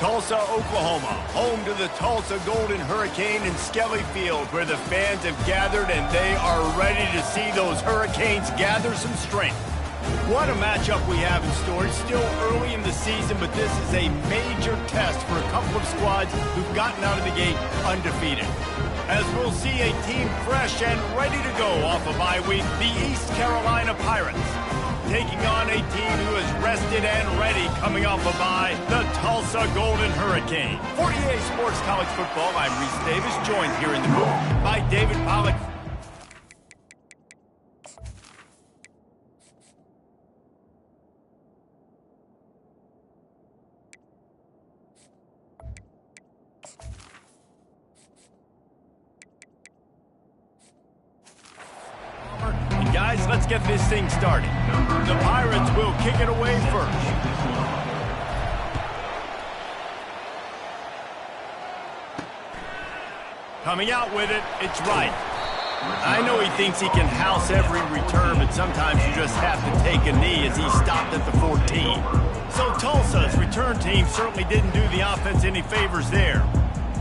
Tulsa, Oklahoma, home to the Tulsa Golden Hurricane in Skelly Field, where the fans have gathered and they are ready to see those Hurricanes gather some strength. What a matchup we have in store. It's still early in the season, but this is a major test for a couple of squads who've gotten out of the gate undefeated. As we'll see a team fresh and ready to go off a bye week, the East Carolina Pirates, taking on a team who is rested and ready coming off a bye, the Tulsa Golden Hurricane. For EA Sports College Football, I'm Reese Davis, joined here in the booth by David Pollack. Guys, let's get this thing started. The Pirates will kick it away first. Coming out with it, it's right. I know he thinks he can house every return, but sometimes you just have to take a knee as he stopped at the 14. So Tulsa's return team certainly didn't do the offense any favors there.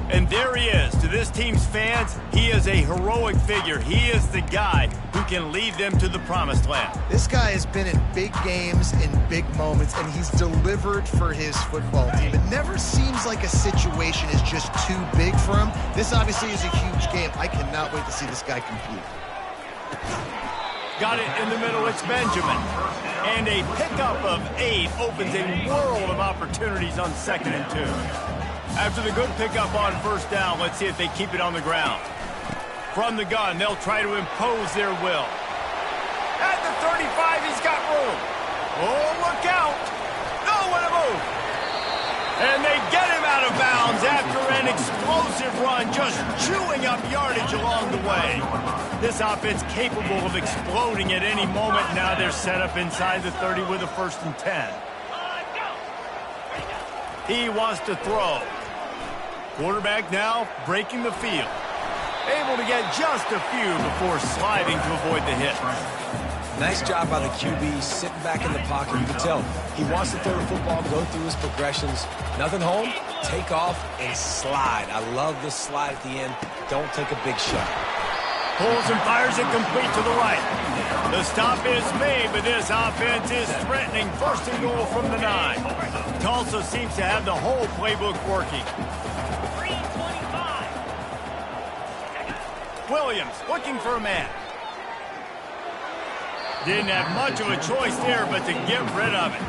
And there he is. To this team's fans, he is a heroic figure. He is the guy who can lead them to the promised land. This guy has been in big games, in big moments, and he's delivered for his football team. It never seems like a situation is just too big for him. This obviously is a huge game. I cannot wait to see this guy compete. Got it in the middle. It's Benjamin. And a pickup of 8 opens a world of opportunities on 2nd and 2. After the good pickup on first down, let's see if they keep it on the ground. From the gun, they'll try to impose their will. At the 35, he's got room. Oh, look out. Nowhere to move. And they get him out of bounds after an explosive run, just chewing up yardage along the way. This offense capable of exploding at any moment. Now they're set up inside the 30 with a 1st and 10. He wants to throw. Quarterback now breaking the field. Able to get just a few before sliding to avoid the hit. Nice job by the QB, sitting back in the pocket. You can tell he wants to throw the football, go through his progressions. Nothing home, take off, and slide. I love the slide at the end. Don't take a big shot. Pulls and fires it complete to the right. The stop is made, but this offense is threatening 1st and goal from the 9. Tulsa seems to have the whole playbook working. Williams looking for a man. Didn't have much of a choice there, but to get rid of it.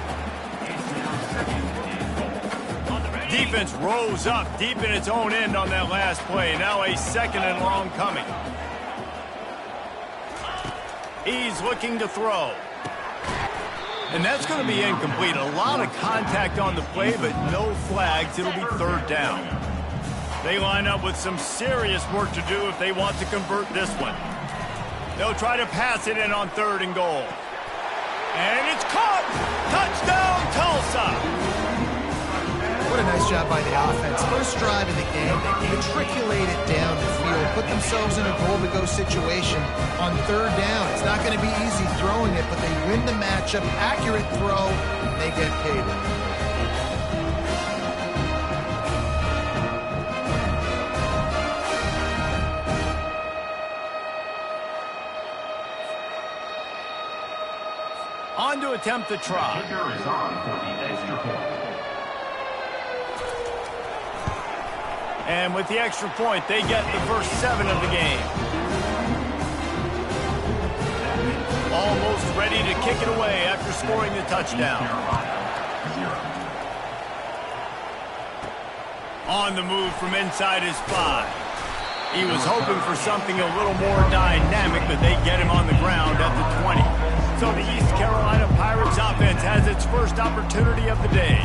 Defense rose up deep in its own end on that last play. Now a 2nd and long coming. He's looking to throw. And that's going to be incomplete. A lot of contact on the play, but no flags. It'll be 3rd down. They line up with some serious work to do if they want to convert this one. They'll try to pass it in on 3rd and goal. And it's caught! Touchdown, Tulsa! What a nice job by the offense. First drive of the game, they matriculated down the field, put themselves in a goal-to-go situation on 3rd down. It's not going to be easy throwing it, but they win the matchup. Accurate throw, they get paid. On to attempt the try. Kicker is on for the extra point. And with the extra point, they get the first 7 of the game. Almost ready to kick it away after scoring the touchdown. On the move from inside his 5. He was hoping for something a little more dynamic, but they get him on the ground at the 20. So the East Carolina Pirates offense has its first opportunity of the day.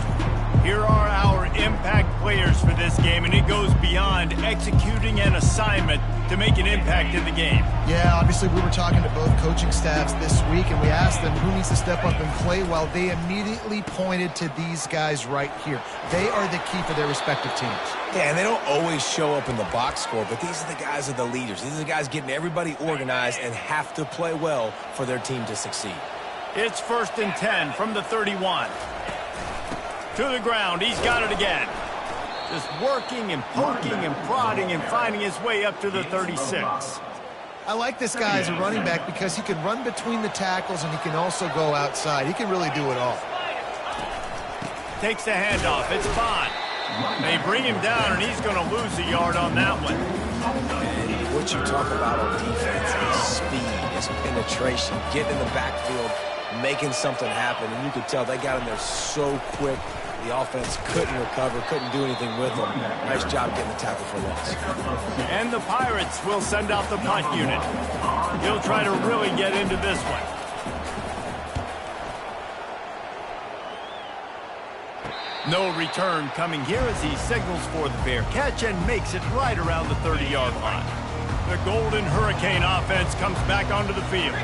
Here are our impact players for this game, and it goes beyond executing an assignment to make an impact in the game. Yeah, obviously we were talking to both coaching staffs this week, and we asked them who needs to step up and play well. They immediately pointed to these guys right here. They are the key for their respective teams. Yeah, and they don't always show up in the box score, but these are the guys that are the leaders. These are the guys getting everybody organized and have to play well for their team to succeed. It's 1st and 10 from the 31. To the ground, he's got it again. Just working and poking and prodding and finding his way up to the 36. I like this guy as a running back because he can run between the tackles and he can also go outside. He can really do it all. Takes the handoff. It's Bond. They bring him down, and he's going to lose a yard on that one. And what you talk about on defense is speed, is penetration, getting in the backfield, making something happen. And you could tell they got in there so quick. The offense couldn't recover, couldn't do anything with them. Nice job getting the tackle for loss. And the Pirates will send out the punt unit. He'll try to really get into this one. No return coming here as he signals for the fair catch and makes it right around the 30-yard line. The Golden Hurricane offense comes back onto the field.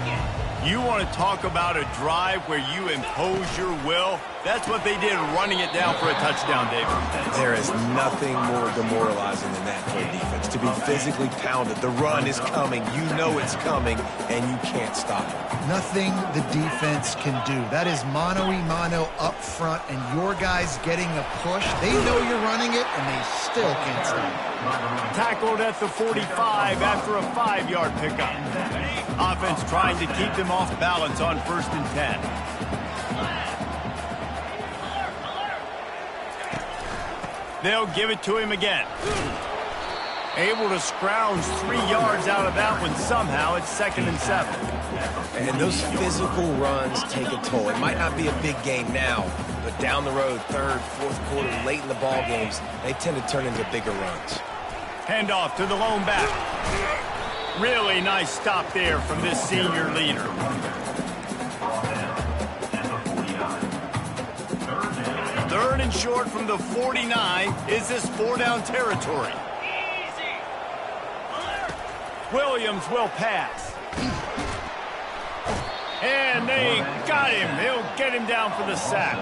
You want to talk about a drive where you impose your will? That's what they did, running it down for a touchdown, David. There is nothing more demoralizing than that for a defense. To be physically pounded, the run is coming, you know it's coming, and you can't stop it. Nothing the defense can do. That is mano-a-mano up front, and your guys getting a push. They know you're running it, and they still can't stop it. Tackled at the 45 after a 5-yard pickup. Offense trying to keep them off balance on 1st and 10. They'll give it to him again. Able to scrounge 3 yards out of that one somehow. It's 2nd and 7. And those physical runs take a toll. It might not be a big game now, but down the road, 3rd, 4th quarter, late in the ball games, they tend to turn into bigger runs. Handoff to the lone back. Really nice stop there from this senior leader. Third and short from the 49. Is this 4-down territory? Williams will pass. And they got him. They'll get him down for the sack.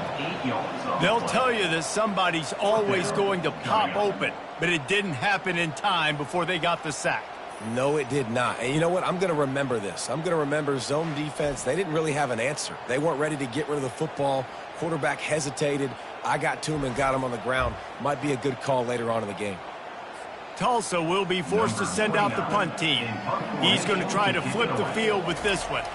They'll tell you that somebody's always going to pop open, but it didn't happen in time before they got the sack. No, it did not. And you know what? I'm going to remember this. I'm going to remember zone defense. They didn't really have an answer. They weren't ready to get rid of the football. Quarterback hesitated. I got to him and got him on the ground. Might be a good call later on in the game. Tulsa will be forced to send out the punt team. He's going to try to flip the field with this one.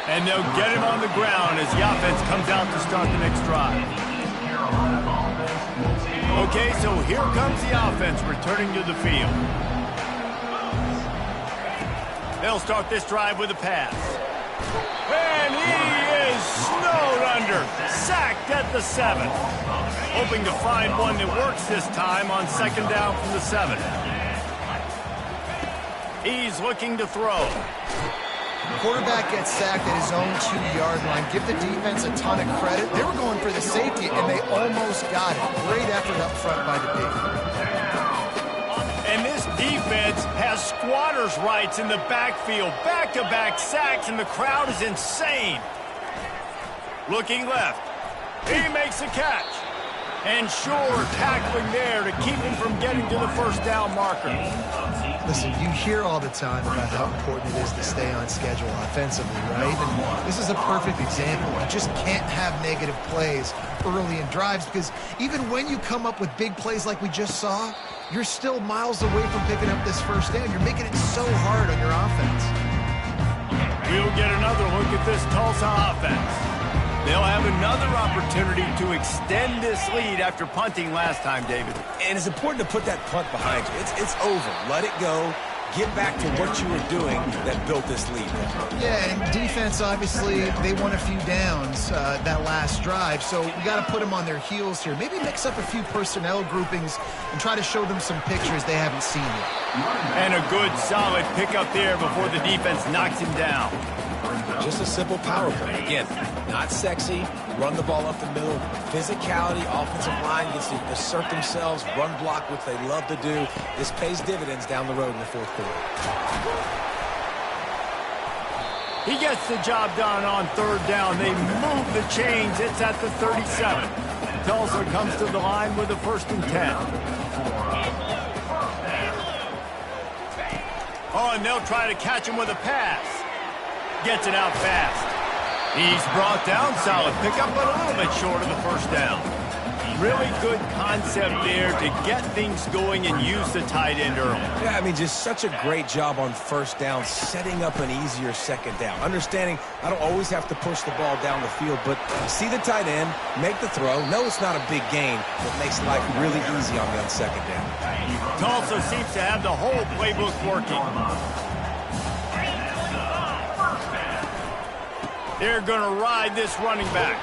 And they'll get him on the ground as the offense comes out to start the next drive. Okay, so here comes the offense returning to the field. They'll start this drive with a pass. And he is snowed under, sacked at the 7. Hoping to find one that works this time on 2nd down from the 7. He's looking to throw. Quarterback gets sacked at his own 2-yard line. Give the defense a ton of credit. They were going for the safety, and they almost got it. Great effort up front by the big. And this defense has squatters' rights in the backfield. Back-to-back sacks, and the crowd is insane. Looking left. He makes a catch. And sure, tackling there to keep him from getting to the 1st down marker. Listen, you hear all the time about how important it is to stay on schedule offensively, right? And this is a perfect example. You just can't have negative plays early in drives because even when you come up with big plays like we just saw, you're still miles away from picking up this 1st down. You're making it so hard on your offense. We'll get another look at this Tulsa offense. They'll have another opportunity to extend this lead after punting last time, David. And it's important to put that punt behind you. It's over. Let it go. Get back to what you were doing that built this lead. Yeah, and defense, obviously, they won a few downs that last drive, so we got to put them on their heels here. Maybe mix up a few personnel groupings and try to show them some pictures they haven't seen yet. And a good, solid pickup there before the defense knocks him down. Just a simple power play. Again, not sexy, run the ball up the middle, physicality, offensive line gets to assert themselves, run block, which they love to do. This pays dividends down the road in the 4th quarter. He gets the job done on 3rd down. They move the chains. It's at the 37. Tulsa comes to the line with a 1st and 10. Oh, and they'll try to catch him with a pass. Gets it out fast. He's brought down, solid pickup, but a little bit short of the first down. Really good concept there to get things going and use the tight end early. Yeah, I mean, just such a great job on first down, setting up an easier second down. Understanding I don't always have to push the ball down the field, but see the tight end, make the throw. No, it's not a big gain, but makes life really easy on me on second down. Tulsa seems to have the whole playbook working. They're going to ride this running back.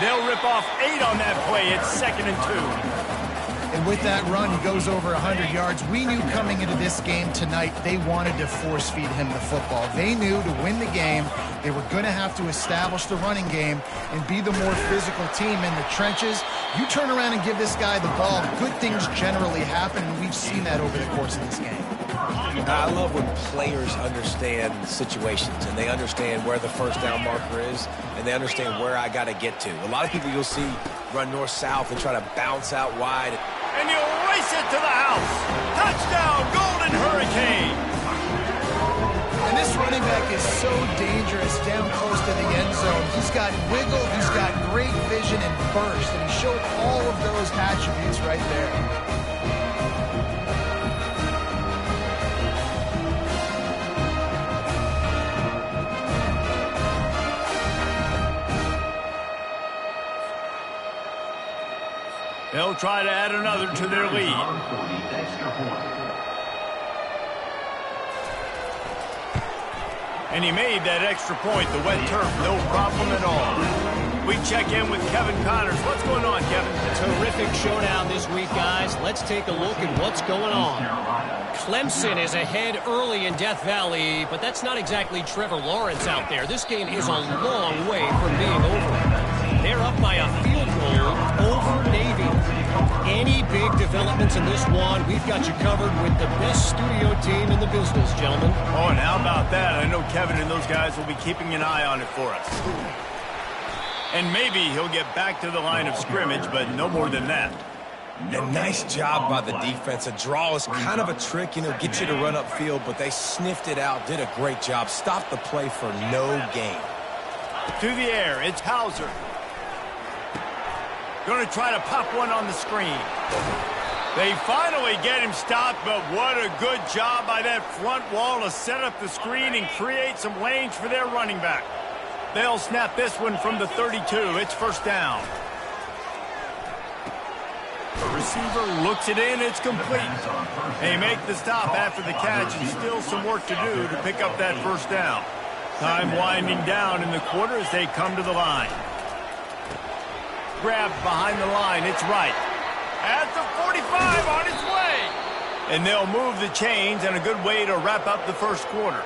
They'll rip off 8 on that play. It's 2nd and 2. And with that run, he goes over 100 yards. We knew coming into this game tonight, they wanted to force feed him the football. They knew to win the game, they were going to have to establish the running game and be the more physical team in the trenches. You turn around and give this guy the ball, good things generally happen, and we've seen that over the course of this game. I love when players understand situations and they understand where the first down marker is and they understand where I got to get to. A lot of people you'll see run north-south and try to bounce out wide. And you'll race it to the house. Touchdown, Golden Hurricane. And this running back is so dangerous down close to the end zone. He's got wiggle, he's got great vision and burst, and he showed all of those attributes right there. They'll try to add another to their lead. And he made that extra point. The wet turf, no problem at all. We check in with Kevin Connors. What's going on, Kevin? A terrific showdown this week, guys. Let's take a look at what's going on. Clemson is ahead early in Death Valley, but that's not exactly Trevor Lawrence out there. This game is a long way from being over. They're up by a field goal over Navy. Any big developments in this one, we've got you covered with the best studio team in the business, gentlemen. Oh, and how about that? I know Kevin and those guys will be keeping an eye on it for us. And maybe he'll get back to the line of scrimmage, but no more than that. And nice job by the defense. A draw is kind of a trick, you know, get you to run upfield, but they sniffed it out, did a great job. Stopped the play for no gain. To the air, it's Hauser. Going to try to pop one on the screen. They finally get him stopped, but what a good job by that front wall to set up the screen and create some lanes for their running back. They'll snap this one from the 32. It's first down. The receiver looks it in. It's complete. They make the stop after the catch, and still some work to do to pick up that first down. Time winding down in the quarter as they come to the line. Grabbed behind the line. It's right. At the 45 on its way. And they'll move the chains, and a good way to wrap up the first quarter.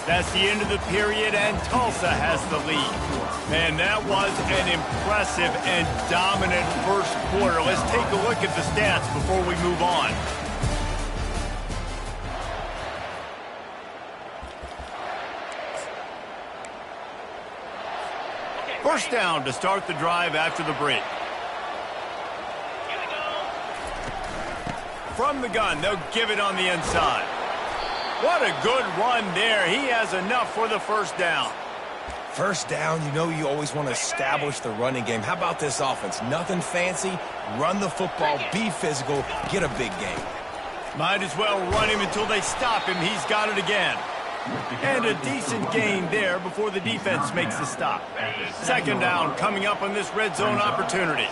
That's the end of the period, and Tulsa has the lead. And that was an impressive and dominant first quarter. Let's take a look at the stats before we move on. First down to start the drive after the break. From the gun, they'll give it on the inside. What a good run there. He has enough for the first down. First down, you know you always want to establish the running game. How about this offense? Nothing fancy. Run the football, be physical, get a big gain. Might as well run him until they stop him. He's got it again. And a decent gain there before the defense makes the stop. Second down coming up on this red zone opportunity.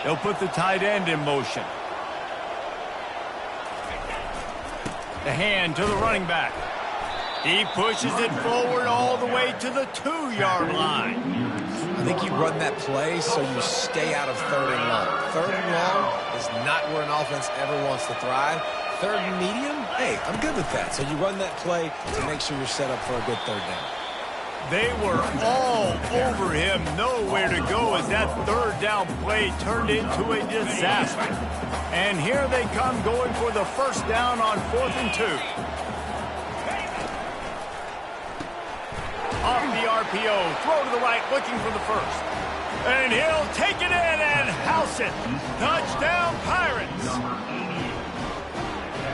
They'll put the tight end in motion. The hand to the running back. He pushes it forward all the way to the 2-yard line. I think you run that play so you stay out of third and long. Third and long is not where an offense ever wants to thrive. Third and medium, hey, I'm good with that. So you run that play to make sure you're set up for a good third down. They were all over him, nowhere to go as that third down play turned into a disaster. And here they come going for the first down on 4th and 2. Off the RPO, throw to the right, looking for the first. And he'll take it in and house it. Touchdown, Pirates.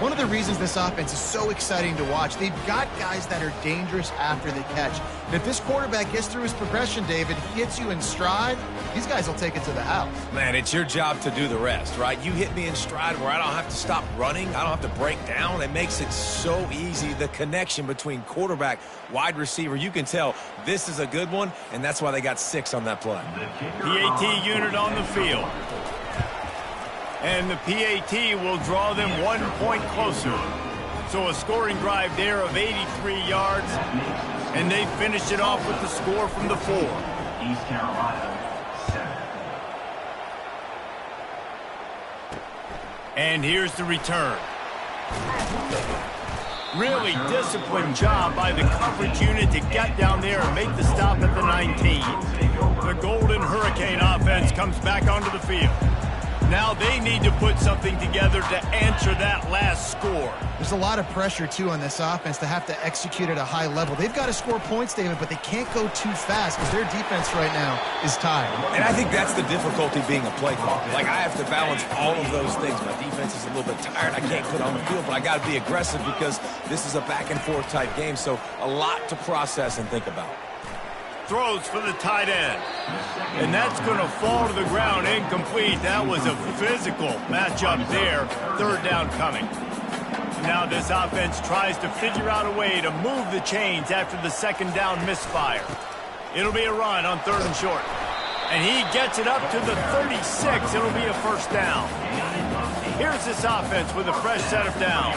One of the reasons this offense is so exciting to watch, they've got guys that are dangerous after the catch. And if this quarterback gets through his progression, David, hits you in stride, these guys will take it to the house. Man, it's your job to do the rest, right? You hit me in stride where I don't have to stop running. I don't have to break down. It makes it so easy, the connection between quarterback, wide receiver. You can tell this is a good one, and that's why they got 6 on that play. PAT unit on the field. And the PAT will draw them 1 point closer. So a scoring drive there of 83 yards, and they finished it off with the score from the 4. East Carolina, 7. And here's the return. Really disciplined job by the coverage unit to get down there and make the stop at the 19. The Golden Hurricane offense comes back onto the field. Now they need to put something together to answer that last score. There's a lot of pressure, too, on this offense to have to execute at a high level. They've got to score points, David, but they can't go too fast because their defense right now is tired. And I think that's the difficulty being a play caller. Like, I have to balance all of those things. My defense is a little bit tired. I can't put on the field, but I got to be aggressive because this is a back-and-forth type game, so a lot to process and think about. Throws for the tight end. And that's going to fall to the ground incomplete. That was a physical matchup there. 3rd down coming. Now this offense tries to figure out a way to move the chains after the 2nd down misfire. It'll be a run on 3rd and short. And he gets it up to the 36. It'll be a 1st down. Here's this offense with a fresh set of downs.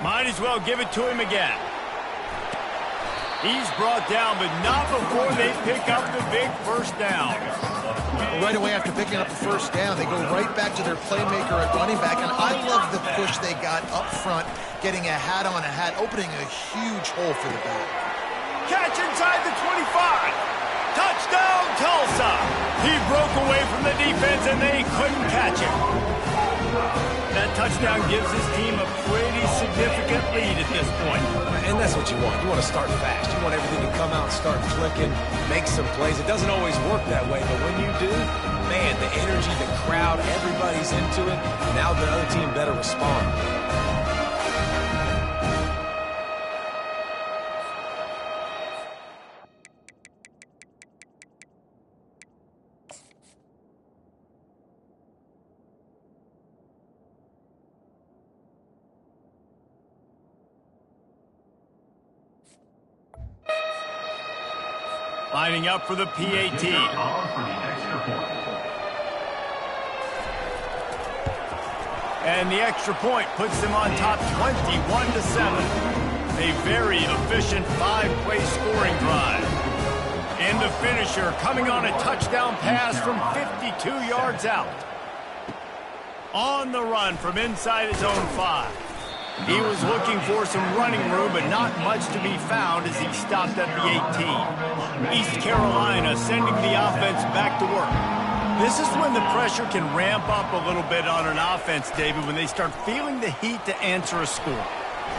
Might as well give it to him again. He's brought down, but not before they pick up the big 1st down. Right away after picking up the 1st down, they go right back to their playmaker at running back, and I love the push they got up front, getting a hat on a hat, opening a huge hole for the back. Catch inside the 25. Touchdown, Tulsa. He broke away from the defense, and they couldn't catch him. That touchdown gives his team a pretty significant lead at this point. And that's what you want. You want to start fast. You want everything to come out and start clicking, make some plays. It doesn't always work that way, but when you do, man, the energy, the crowd, everybody's into it. Now the other team better respond. Lining up for the PAT. And the extra point puts them on top 21-7. A very efficient 5-play scoring drive. And the finisher coming on a touchdown pass from 52 yards out. On the run from inside his own 5. He was looking for some running room, but not much to be found as he stopped at the 18. East Carolina sending the offense back to work. This is when the pressure can ramp up a little bit on an offense, David, when they start feeling the heat to answer a score.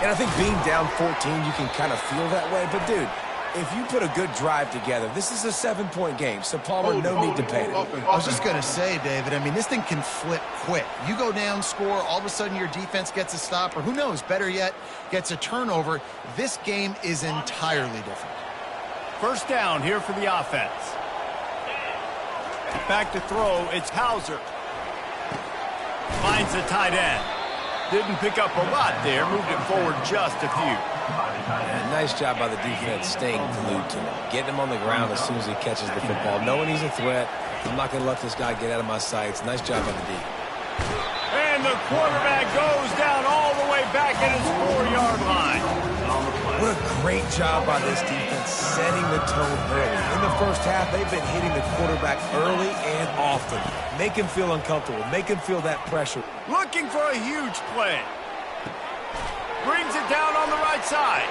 And I think being down 14, you can kind of feel that way. But, dude, if you put a good drive together, this is a 7-point game, so Palmer, no need to panic. I was just going to say, David, I mean, this thing can flip quick. You go down, score, all of a sudden your defense gets a stop, or who knows, better yet, gets a turnover. This game is entirely different. 1st down here for the offense. Back to throw, it's Hauser. Finds the tight end. Didn't pick up a lot there, moved it forward just a few. Yeah, nice job by the defense staying glued to him. Getting him on the ground as soon as he catches the football. Knowing he's a threat. I'm not going to let this guy get out of my sights. Nice job by the D. And the quarterback goes down all the way back at his 4-yard line. What a great job by this defense setting the tone early. In the 1st half, they've been hitting the quarterback early and often. Make him feel uncomfortable. Make him feel that pressure. Looking for a huge play. Brings it down on the right side.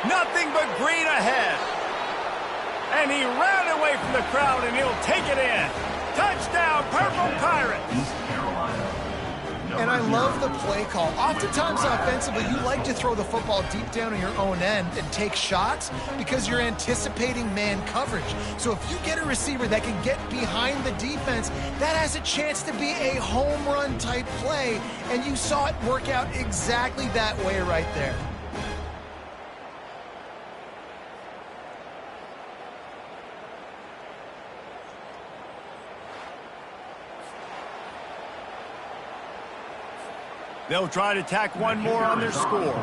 Nothing but green ahead. And he ran away from the crowd, and he'll take it in. Touchdown, Purple Pirates. East Carolina, And I love the play call. Oftentimes offensively, you like to throw the football deep down on your own end and take shots because you're anticipating man coverage. So if you get a receiver that can get behind the defense, that has a chance to be a home run type play. And you saw it work out exactly that way right there. They'll try to tack one more on their score.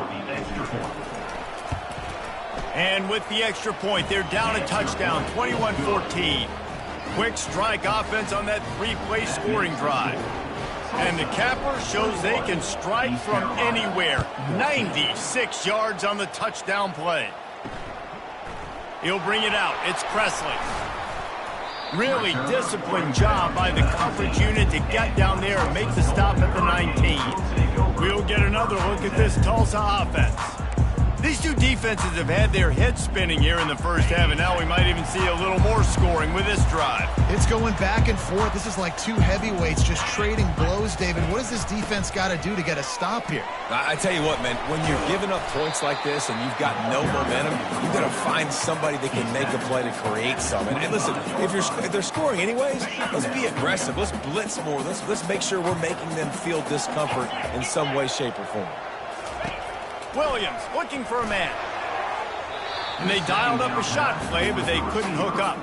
And with the extra point, they're down a touchdown, 21-14. Quick strike offense on that three-play scoring drive. And the capper shows they can strike from anywhere. 96 yards on the touchdown play. He'll bring it out. It's Presley. Really disciplined job by the coverage unit to get down there and make the stop at the 19. We'll get another look at this Tulsa offense. These two defenses have had their heads spinning here in the first half, and now we might even see a little more scoring with this drive. It's going back and forth. This is like two heavyweights just trading blows, David. What does this defense got to do to get a stop here? I tell you what, man, when you're giving up points like this and you've got no momentum, you've got to find somebody that can make a play to create something. And listen, if they're scoring anyways, let's be aggressive. Let's blitz more. Let's make sure we're making them feel discomfort in some way, shape, or form. Williams looking for a man. And they dialed up a shot play, but they couldn't hook up.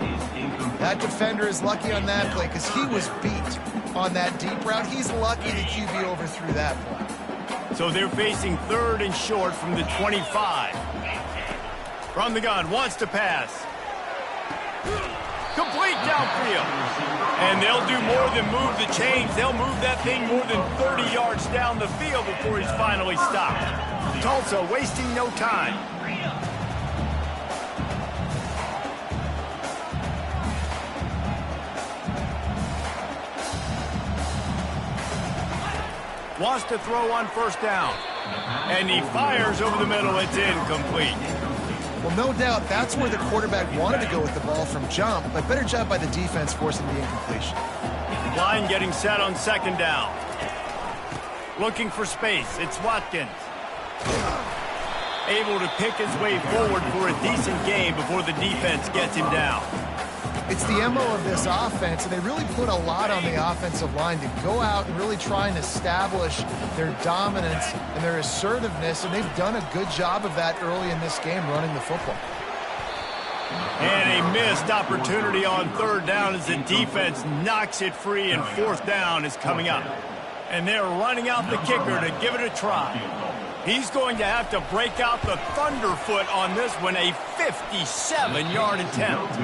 That defender is lucky on that play because he was beat on that deep route. He's lucky the QB overthrew that play. So they're facing third and short from the 25. From the gun, wants to pass. Complete downfield. And they'll do more than move the chains. They'll move that thing more than 30 yards down the field before he's finally stopped. Tulsa wasting no time. Wants to throw on first down. And he fires over the middle. It's incomplete. Well, no doubt that's where the quarterback wanted to go with the ball from jump, but better job by the defense forcing the incompletion. Line getting set on second down. Looking for space. It's Watkins. Able to pick his way forward for a decent game before the defense gets him down. It's the MO of this offense, and they really put a lot on the offensive line to go out and really try and establish their dominance and their assertiveness, and they've done a good job of that early in this game running the football. And a missed opportunity on third down as the defense knocks it free, and fourth down is coming up. And they're running out the kicker to give it a try. He's going to have to break out the thunderfoot on this one, a 57-yard attempt.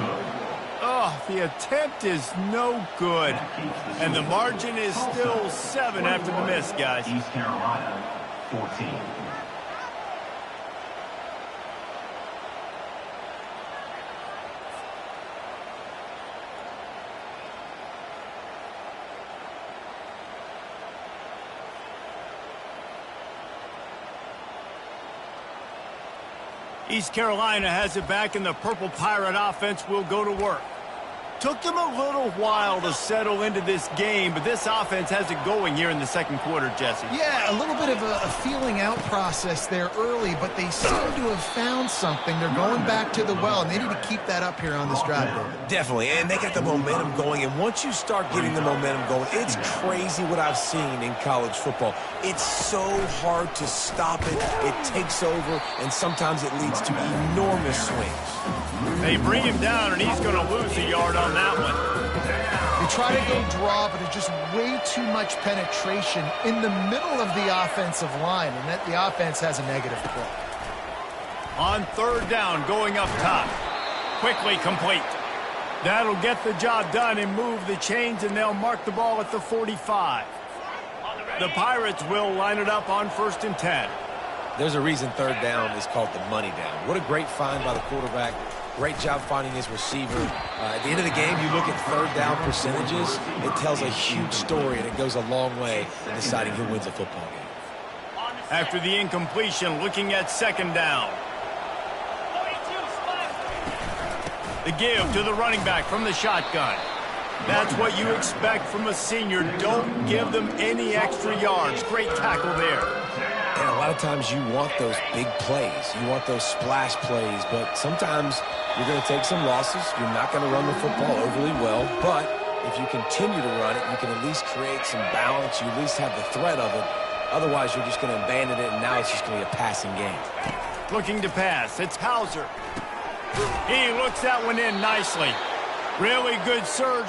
Oh, the attempt is no good. And the margin is still 7 after the miss, guys. East Carolina, 14. East Carolina has it back, and the Purple Pirate offense will go to work. Took them a little while to settle into this game, but this offense has it going here in the second quarter, Jesse. Yeah, a little bit of a feeling out process there early, but they seem to have found something. They're going back to the well, and they need to keep that up here on this drive, David. Definitely, and they got the momentum going, and once you start getting the momentum going, it's crazy what I've seen in college football. It's so hard to stop it. It takes over, and sometimes it leads to enormous swings. They bring him down, and he's going to lose a yard on that one. They try to go draw, but there's just way too much penetration in the middle of the offensive line, and that the offense has a negative play. On third down, going up top. Quickly complete. That'll get the job done and move the chains, and they'll mark the ball at the 45. The Pirates will line it up on 1st and 10. There's a reason third down is called the money down. What a great find by the quarterback. Great job finding his receiver. At the end of the game, you look at third down percentages. It tells a huge story, and it goes a long way in deciding who wins a football game. After the incompletion, looking at second down. The give to the running back from the shotgun. That's what you expect from a senior. Don't give them any extra yards. Great tackle there. And a lot of times you want those big plays. You want those splash plays, but sometimes you're going to take some losses. You're not going to run the football overly well, but if you continue to run it, you can at least create some balance. You at least have the threat of it. Otherwise, you're just going to abandon it, and now it's just going to be a passing game. Looking to pass. It's Hauser. He looks that one in nicely. Really good surge.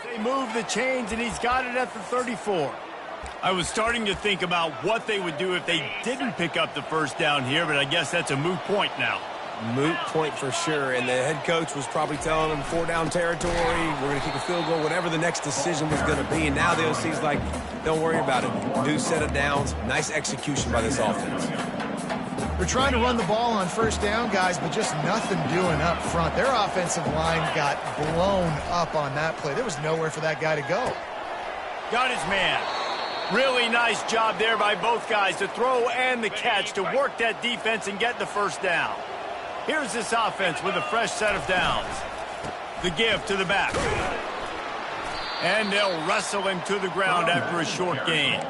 They move the chains, and he's got it at the 34. I was starting to think about what they would do if they didn't pick up the first down here, but I guess that's a moot point now. Moot point for sure, and the head coach was probably telling them 4-down territory, we're going to kick a field goal, whatever the next decision was going to be, and now the OC's like, don't worry about it. New set of downs, nice execution by this offense. They're trying to run the ball on first down, guys, but just nothing doing up front. Their offensive line got blown up on that play. There was nowhere for that guy to go. Got his man. Really nice job there by both guys, the throw and the catch, to work that defense and get the first down. Here's this offense with a fresh set of downs. The give to the back. And they'll wrestle him to the ground after a short gain.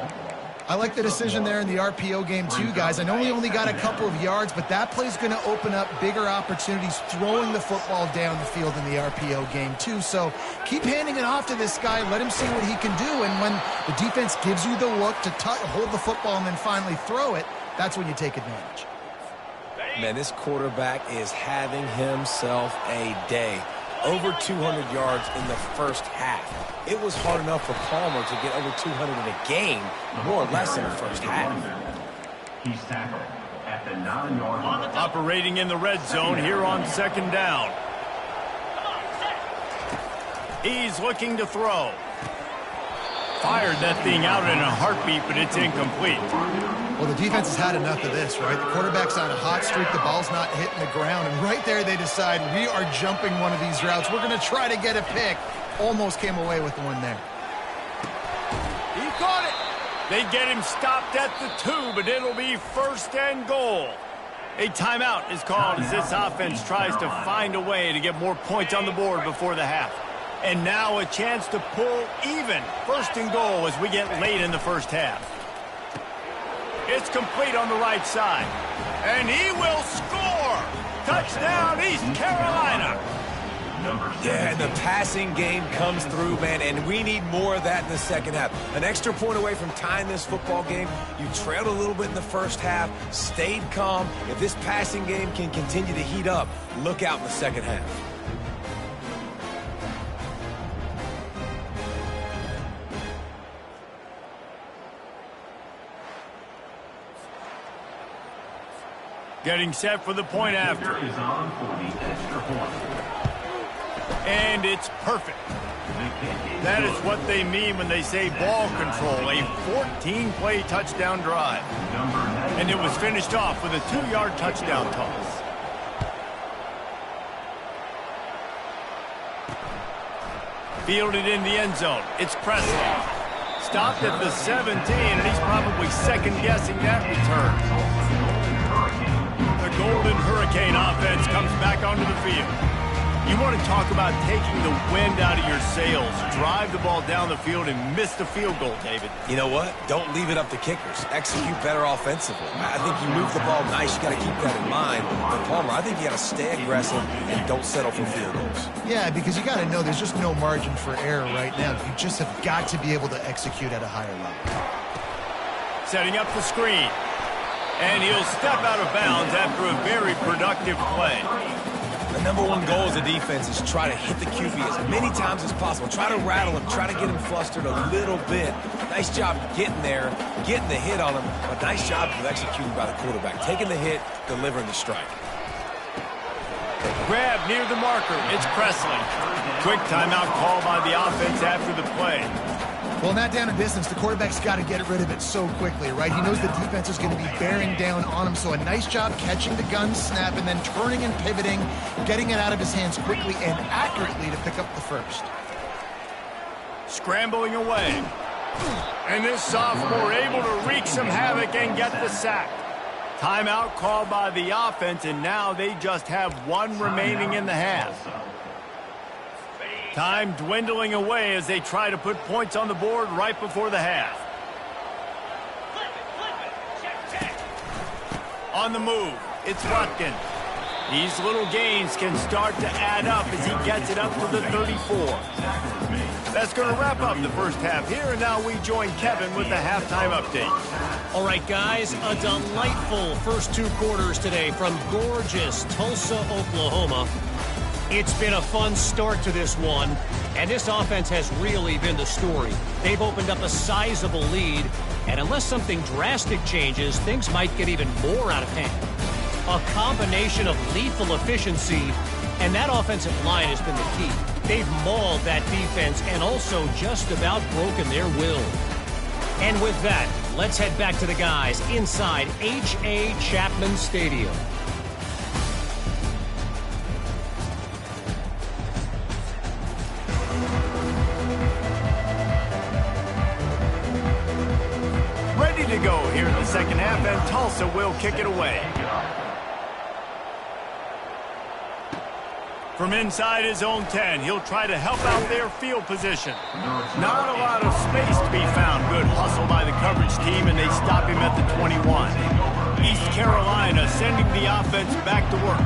I like the decision there in the RPO game too, guys. I know he only got a couple of yards, but that play's going to open up bigger opportunities throwing the football down the field in the RPO game too. So keep handing it off to this guy. Let him see what he can do. And when the defense gives you the look to hold the football and then finally throw it, that's when you take advantage. Man, this quarterback is having himself a day. Over 200 yards in the first half. It was hard enough for Palmer to get over 200 in a game, more or less in the first half. He's tackled at the 9-yard line. Operating in the red zone here on second down. He's looking to throw. Fired that thing out in a heartbeat, but it's incomplete. Well, the defense has had enough of this, right? The quarterback's on a hot streak. The ball's not hitting the ground. And right there, they decide, we are jumping one of these routes. We're going to try to get a pick. Almost came away with one there. He caught it. They get him stopped at the 2, but it'll be first and goal. A timeout is called as this offense tries to find a way to get more points on the board before the half. And now a chance to pull even. First and goal as we get late in the first half. It's complete on the right side. And he will score! Touchdown, East Carolina! Yeah, and the passing game comes through, man, and we need more of that in the second half. An extra point away from tying this football game. You trailed a little bit in the first half, stayed calm. If this passing game can continue to heat up, look out in the second half. Getting set for the point after. Is on for the extra point. And it's perfect. That is what they mean when they say ball control. A 14-play touchdown drive. And it was finished off with a 2-yard touchdown toss. Fielded in the end zone. It's Presley. Stopped at the 17, and he's probably second-guessing that return. The Golden Hurricane offense comes back onto the field. You want to talk about taking the wind out of your sails. Drive the ball down the field and miss the field goal, David. You know what? Don't leave it up to kickers. Execute better offensively. I think you move the ball nice. You got to keep that in mind. But Palmer, I think you got to stay aggressive and don't settle for field goals. Yeah, because you got to know there's just no margin for error right now. You just have got to be able to execute at a higher level. Setting up the screen. And he'll step out of bounds after a very productive play. The number one goal as a defense is try to hit the QB as many times as possible. Try to rattle him. Try to get him flustered a little bit. Nice job getting there, getting the hit on him. But nice job of executing by the quarterback. Taking the hit, delivering the strike. Grab near the marker. It's Presley. Quick timeout call by the offense after the play. Well, not down in distance. The quarterback's got to get rid of it so quickly, right? He knows the defense is going to be bearing down on him, so a nice job catching the gun snap and then turning and pivoting, getting it out of his hands quickly and accurately to pick up the first. Scrambling away. And this sophomore able to wreak some havoc and get the sack. Timeout called by the offense, and now they just have one remaining in the half. Time dwindling away as they try to put points on the board right before the half. On the move, it's Watkins. These little gains can start to add up as he gets it up to the 34. That's going to wrap up the first half here, and now we join Kevin with the halftime update. All right, guys, a delightful first 2 quarters today from gorgeous Tulsa, Oklahoma. It's been a fun start to this one, and this offense has really been the story. They've opened up a sizable lead, and unless something drastic changes, things might get even more out of hand. A combination of lethal efficiency, and that offensive line has been the key. They've mauled that defense and also just about broken their will. And with that, let's head back to the guys inside H.A. Chapman Stadium. To go here in the second half, and Tulsa will kick it away. From inside his own 10, he'll try to help out their field position. Not a lot of space to be found. Good hustle by the coverage team, and they stop him at the 21. East Carolina sending the offense back to work.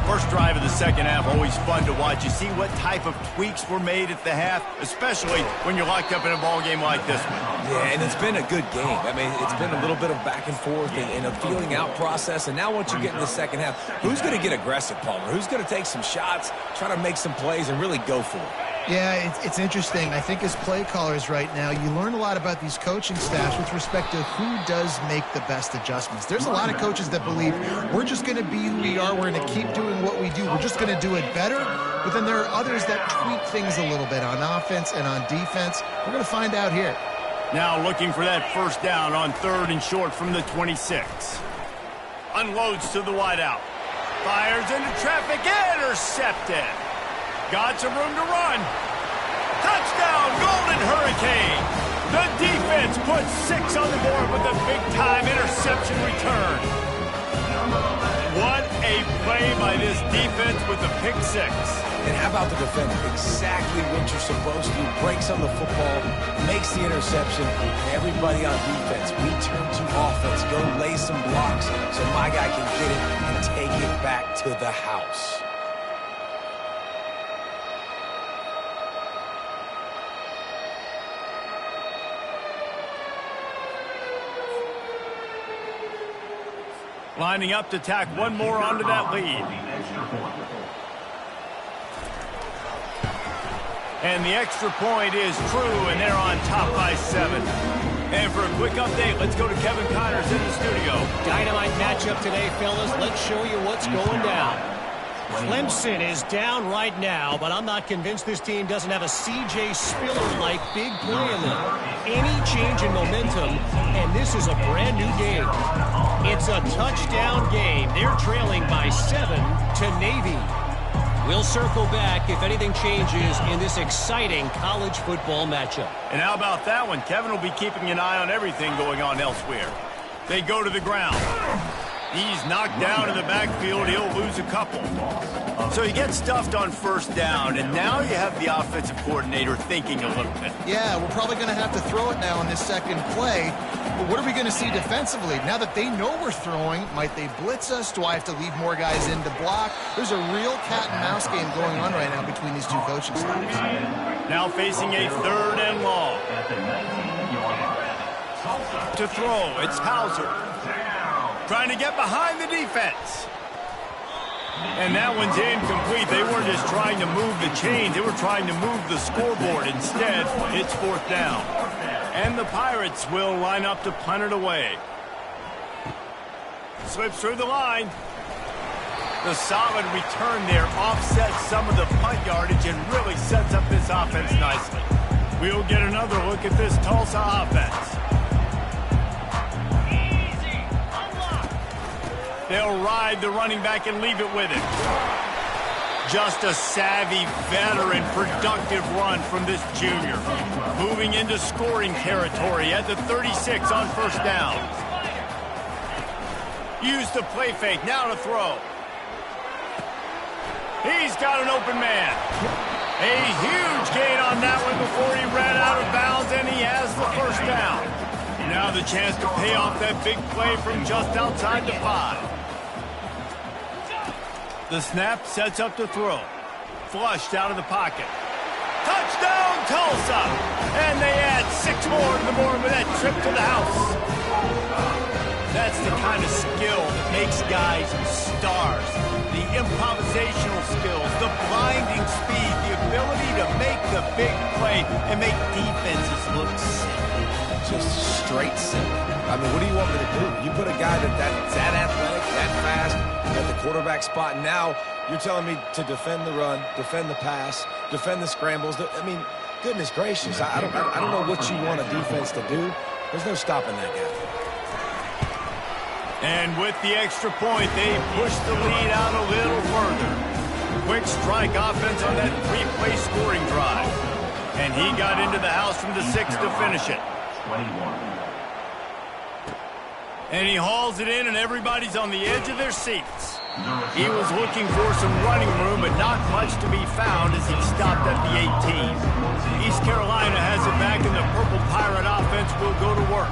First drive of the second half, always fun to watch. You see what type of tweaks were made at the half, especially when you're locked up in a ball game like this one. Yeah, and it's been a good game. I mean, it's been a little bit of back and forth and a feeling out process. And now once you get in the second half, who's going to get aggressive, Palmer? Who's going to take some shots, try to make some plays, and really go for it? Yeah, it's interesting. I think as play callers right now, you learn a lot about these coaching staffs with respect to who does make the best adjustments. There's a lot of coaches that believe we're just going to be who we are. We're going to keep doing what we do. We're just going to do it better. But then there are others that tweak things a little bit on offense and on defense. We're going to find out here. Now looking for that first down on 3rd and short from the 26. Unloads to the wideout. Fires into traffic. Intercepted. Got some room to run. Touchdown, Golden Hurricane. The defense puts 6 on the board with a big-time interception return. play by this defense with a pick six. And how about the defender? Exactly what you're supposed to do. Breaks on the football, makes the interception. Everybody on defense, we turn to offense. Go lay some blocks so my guy can get it and take it back to the house. Lining up to tack one more onto that lead. And the extra point is true, and they're on top by 7. And for a quick update, let's go to Kevin Connors in the studio. Dynamite matchup today, fellas. Let's show you what's going down. Clemson is down right now, but I'm not convinced this team doesn't have a C.J. Spiller-like big play in them. Any change in momentum, and this is a brand new game. It's a touchdown game. They're trailing by 7 to Navy. We'll circle back if anything changes in this exciting college football matchup. And how about that one? Kevin will be keeping an eye on everything going on elsewhere. They go to the ground. He's knocked down in the backfield. He'll lose a couple. So he gets stuffed on first down, and now you have the offensive coordinator thinking a little bit. Yeah, we're probably going to have to throw it now on this second play. But what are we going to see defensively? Now that they know we're throwing, might they blitz us? Do I have to leave more guys in to block? There's a real cat-and-mouse game going on right now between these two coaching staffs. Now facing a 3rd and long. To throw, it's Hauser. Trying to get behind the defense. And that one's incomplete. They weren't just trying to move the chains. They were trying to move the scoreboard. Instead, it's 4th down. And the Pirates will line up to punt it away. Slips through the line. The solid return there offsets some of the punt yardage and really sets up this offense nicely. We'll get another look at this Tulsa offense. They'll ride the running back and leave it with him. Just a savvy, veteran, productive run from this junior. Moving into scoring territory at the 36 on first down. Use the play fake, now to throw. He's got an open man. A huge gain on that one before he ran out of bounds, and he has the first down. Now the chance to pay off that big play from just outside the 5. The snap sets up to throw. Flushed out of the pocket. Touchdown, Tulsa! And they add 6 more to the board with that trip to the house. That's the kind of skill that makes guys stars. The improvisational skills, the blinding speed, the ability to make the big play and make defenses look silly. Just straight simple. I mean, what do you want me to do? You put a guy that's that athletic, that fast, at the quarterback spot. Now you're telling me to defend the run, defend the pass, defend the scrambles. I mean, goodness gracious. I don't know what you want a defense to do. There's no stopping that guy. And with the extra point, they push the lead out a little further. Quick strike offense on that 3-play scoring drive. And he got into the house from the 6 to finish it. 21. And he hauls it in, and everybody's on the edge of their seats. He was looking for some running room, but not much to be found as he stopped at the 18. East Carolina has it back, and the Purple Pirate offense will go to work.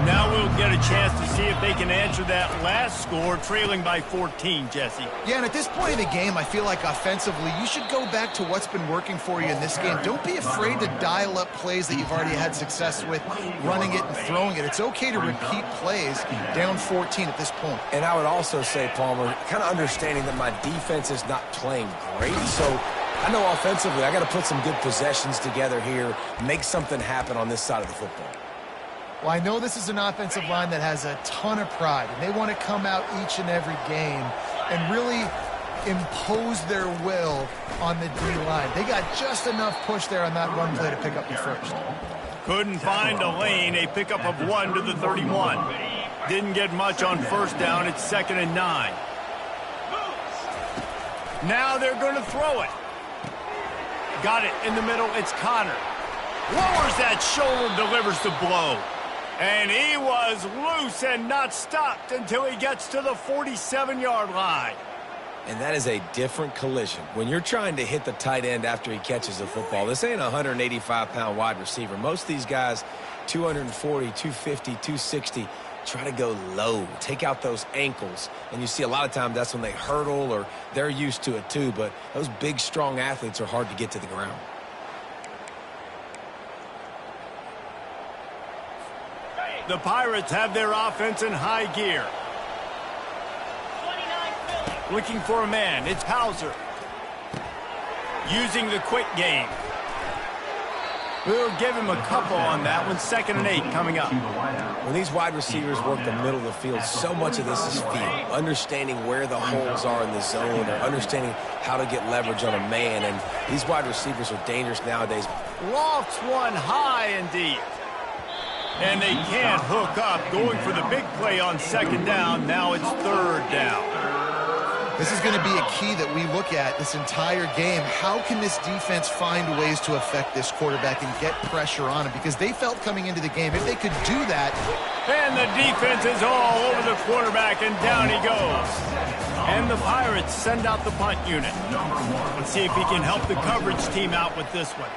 Now we'll get a chance to see if they can answer that last score, trailing by 14, Jesse. Yeah, and at this point in the game, I feel like offensively, you should go back to what's been working for you in this game. Don't be afraid to dial up plays that you've already had success with, running it and throwing it. It's okay to repeat plays down 14 at this point. And I would also say, Palmer, kind of understanding that my defense is not playing great, so I know offensively I got to put some good possessions together here, make something happen on this side of the football. Well, I know this is an offensive line that has a ton of pride, and they want to come out each and every game and really impose their will on the D-line. They got just enough push there on that run play to pick up the first. Couldn't find a lane, a pickup of 1 to the 31. Didn't get much on first down, it's 2nd and 9. Now they're going to throw it. Got it in the middle, it's Connor. Lowers that shoulder, delivers the blow. And he was loose and not stopped until he gets to the 47-yard line. And that is a different collision. When you're trying to hit the tight end after he catches the football, this ain't a 185-pound wide receiver. Most of these guys, 240, 250, 260, try to go low, take out those ankles. And you see a lot of times that's when they hurdle or they're used to it too. But those big, strong athletes are hard to get to the ground. The Pirates have their offense in high gear. Looking for a man, it's Hauser. Using the quick game. We'll give him a couple on that one. 2nd and 8 coming up. When these wide receivers work the middle of the field, so much of this is feel. Understanding where the holes are in the zone or understanding how to get leverage on a man. And these wide receivers are dangerous nowadays. Lofts one high and deep. And they can't hook up. Going for the big play on 2nd down. Now it's 3rd down. This is going to be a key that we look at this entire game. How can this defense find ways to affect this quarterback and get pressure on him? Because they felt coming into the game, if they could do that. And the defense is all over the quarterback, and down he goes. And the Pirates send out the punt unit. Let's see if he can help the coverage team out with this one.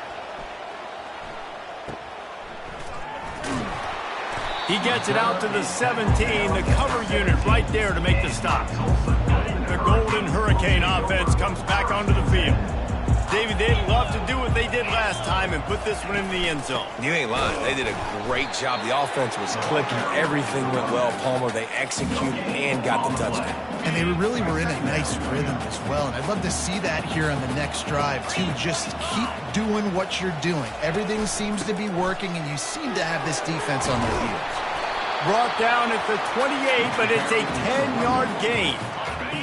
He gets it out to the 17, the cover unit right there to make the stop. The Golden Hurricane offense comes back onto the field. Davey, they'd love to do what they did last time and put this one in the end zone. You ain't lying. They did a great job. The offense was clicking. Everything went well, Palmer. They executed and got the touchdown. And they really were in a nice rhythm as well. And I'd love to see that here on the next drive, too. Just keep doing what you're doing. Everything seems to be working, and you seem to have this defense on their heels. Brought down at the 28, but it's a 10-yard gain.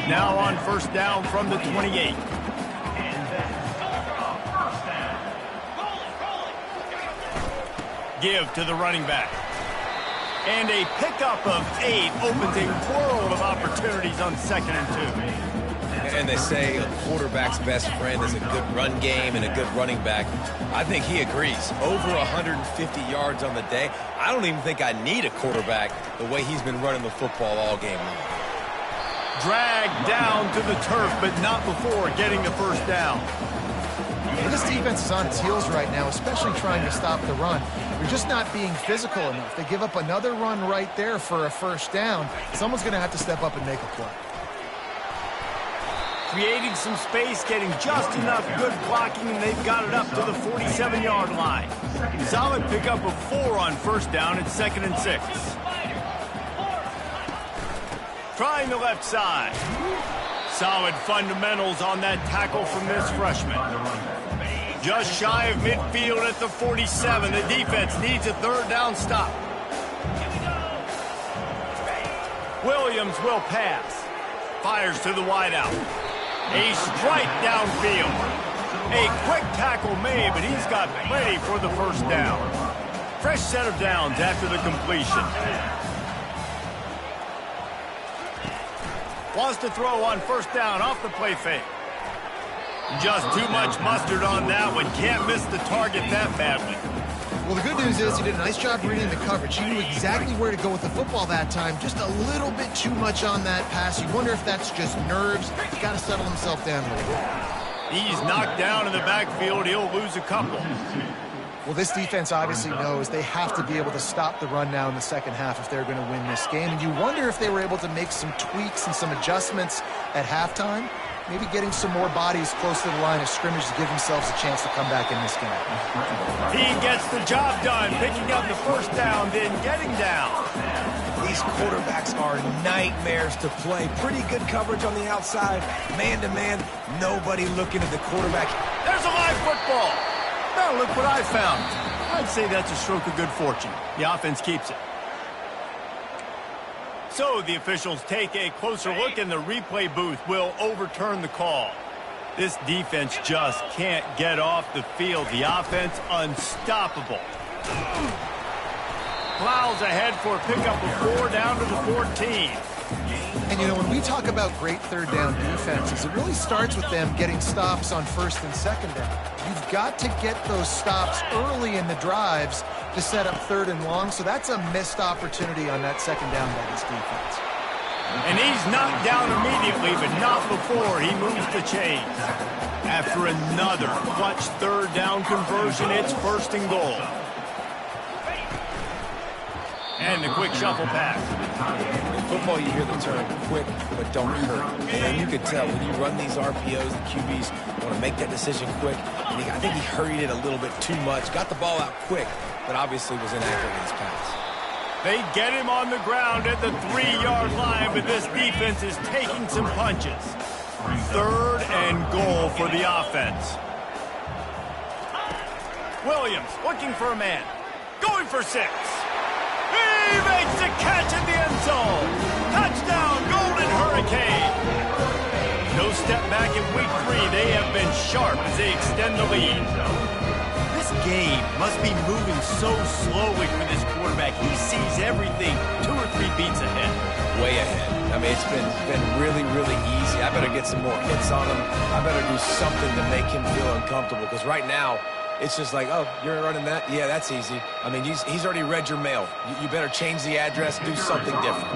Now on 1st down from the 28. Give to the running back. And a pickup of 8 opens a world of opportunities on 2nd and 2. And they say a quarterback's best friend is a good run game and a good running back. I think he agrees. Over 150 yards on the day. I don't even think I need a quarterback the way he's been running the football all game long. Dragged down to the turf, but not before getting the 1st down. And this defense is on its heels right now, especially trying to stop the run. They're just not being physical enough. They give up another run right there for a 1st down. Someone's going to have to step up and make a play. Creating some space, getting just enough good blocking, and they've got it up to the 47-yard line. Solid pickup of 4 on 1st down at 2nd and 6. Trying the left side. Solid fundamentals on that tackle from this freshman. Just shy of midfield at the 47. The defense needs a 3rd down stop. Williams will pass. Fires to the wideout. A strike downfield. A quick tackle made, but he's got plenty for the 1st down. Fresh set of downs after the completion. Wants to throw on 1st down off the play fake. Just too much mustard on that one. Can't miss the target that badly. Well, the good news is he did a nice job reading the coverage. He knew exactly where to go with the football that time. Just a little bit too much on that pass. You wonder if that's just nerves. He's got to settle himself down a little bit. He's knocked down in the backfield. He'll lose a couple. Well, this defense obviously knows they have to be able to stop the run now in the 2nd half if they're going to win this game. And you wonder if they were able to make some tweaks and some adjustments at halftime. Maybe getting some more bodies close to the line of scrimmage to give themselves a chance to come back in this game. He gets the job done, picking up the 1st down, then getting down. These quarterbacks are nightmares to play. Pretty good coverage on the outside. Man-to-man, nobody looking at the quarterback. There's a live football. Now look what I found. I'd say that's a stroke of good fortune. The offense keeps it. So the officials take a closer look, and the replay booth will overturn the call. This defense just can't get off the field. The offense unstoppable. Plows ahead for a pickup of 4 down to the 14. And, you know, when we talk about great 3rd down defenses, it really starts with them getting stops on 1st and 2nd down. You've got to get those stops early in the drives to set up 3rd and long, so that's a missed opportunity on that 2nd down by this defense. And he's knocked down immediately, but not before he moves the chains. After another clutch third down conversion, it's 1st and goal. And the quick shuffle pass. In football, you hear the term quick, but don't hurt. And you can tell when you run these RPOs, the QBs want to make that decision quick. And I think he hurried it a little bit too much. Got the ball out quick, but obviously was inaccurate in his pass. They get him on the ground at the 3-yard line, but this defense is taking some punches. 3rd and goal for the offense. Williams looking for a man. Going for 6. He makes the catch in the end zone. Touchdown, Golden Hurricane. No step back in week 3. They have been sharp as they extend the lead. This game must be moving so slowly for this quarterback. He sees everything 2 or 3 beats ahead. Way ahead. I mean, it's been really, really easy. I better get some more hits on him. I better do something to make him feel uncomfortable, because right now, it's just like, oh, you're running that? Yeah, that's easy. I mean, he's already read your mail. You better change the address, do something different.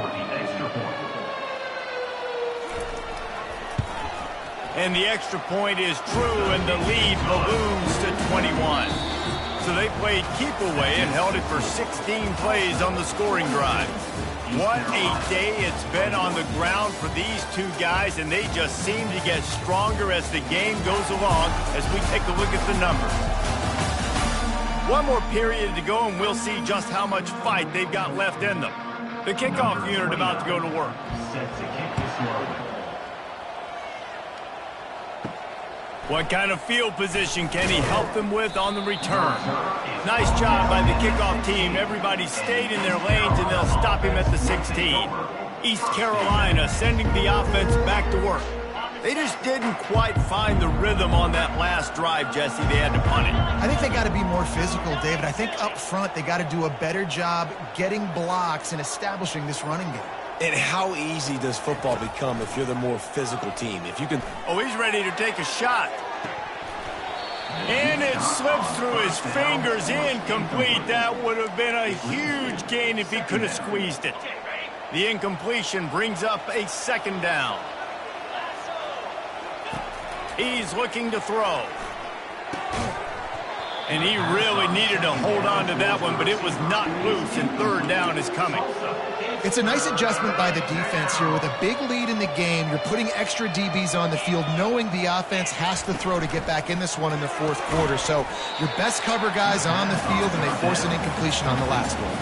And the extra point is true, and the lead balloons to 21. So they played keep away and held it for 16 plays on the scoring drive. What a day it's been on the ground for these two guys, and they just seem to get stronger as the game goes along as we take a look at the numbers. One more period to go, and we'll see just how much fight they've got left in them. The kickoff unit about to go to work. What kind of field position can he help them with on the return? Nice job by the kickoff team. Everybody stayed in their lanes, and they'll stop him at the 16. East Carolina sending the offense back to work. They just didn't quite find the rhythm on that last drive, Jesse. They had to punt it. I think they got to be more physical, David. I think up front they got to do a better job getting blocks and establishing this running game. And how easy does football become if you're the more physical team? If you can... Oh, he's ready to take a shot. And it slips through his fingers, incomplete. That would have been a huge gain if he could have squeezed it. The incompletion brings up a 2nd down. He's looking to throw. And he really needed to hold on to that one, but it was not loose, and 3rd down is coming. It's a nice adjustment by the defense here. With a big lead in the game, you're putting extra DBs on the field, knowing the offense has to throw to get back in this one in the 4th quarter. So your best cover guys on the field, and they force an incompletion on the last one.